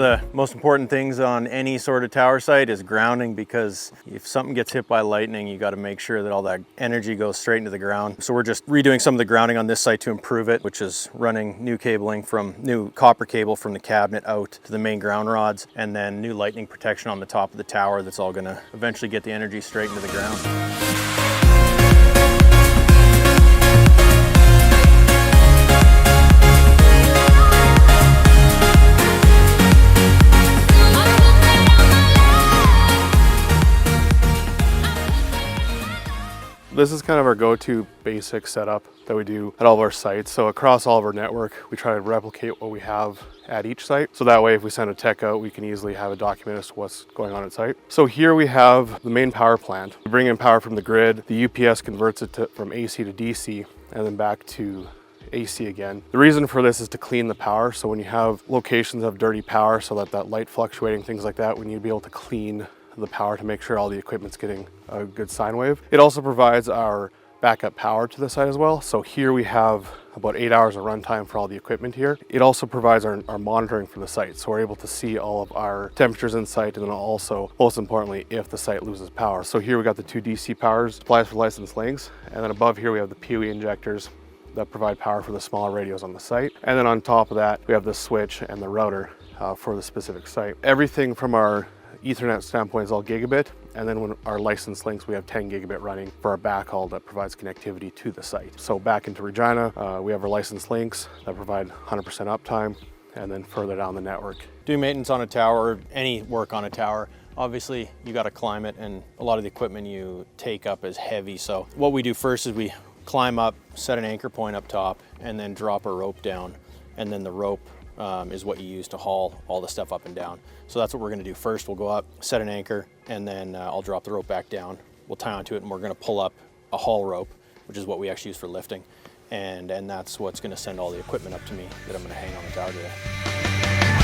of the most important things on any sort of tower site is grounding, because if something gets hit by lightning, you got to make sure that all that energy goes straight into the ground. So we're just redoing some of the grounding on this site to improve it, which is running new cabling from new copper cable from the cabinet out to the main ground rods, and then new lightning protection on the top of the tower that's all going to eventually get the energy straight into the ground. This is kind of our go-to basic setup that we do at all of our sites. So across all of our network, we try to replicate what we have at each site. So that way, if we send a tech out, we can easily have a document as to what's going on at site. So here we have the main power plant. We bring in power from the grid. The UPS converts it from AC to DC and then back to AC again. The reason for this is to clean the power. So when you have locations of dirty power, so that light fluctuating, things like that, we need to be able to clean the power to make sure all the equipment's getting a good sine wave. It also provides our backup power to the site as well. So here we have about 8 hours of runtime for all the equipment here. It also provides our monitoring for the site. So we're able to see all of our temperatures in site, and then also, most importantly, if the site loses power. So here we got the 2 DC powers, supplies for licensed links, and then above here we have the PoE injectors that provide power for the smaller radios on the site. And then on top of that, we have the switch and the router for the specific site. Everything from our Ethernet standpoint is all gigabit, and then when our licensed links, we have 10 gigabit running for our backhaul that provides connectivity to the site. So back into Regina, we have our licensed links that provide 100% uptime, and then further down the network. Do maintenance on a tower, or any work on a tower, obviously you got to climb it, and a lot of the equipment you take up is heavy. So what we do first is we climb up, set an anchor point up top, and then drop a rope down, and then the rope is what you use to haul all the stuff up and down. So that's what we're going to do first. We'll go up, set an anchor, and then I'll drop the rope back down. We'll tie onto it, and we're going to pull up a haul rope, which is what we actually use for lifting. And that's what's going to send all the equipment up to me that I'm going to hang on the tower today.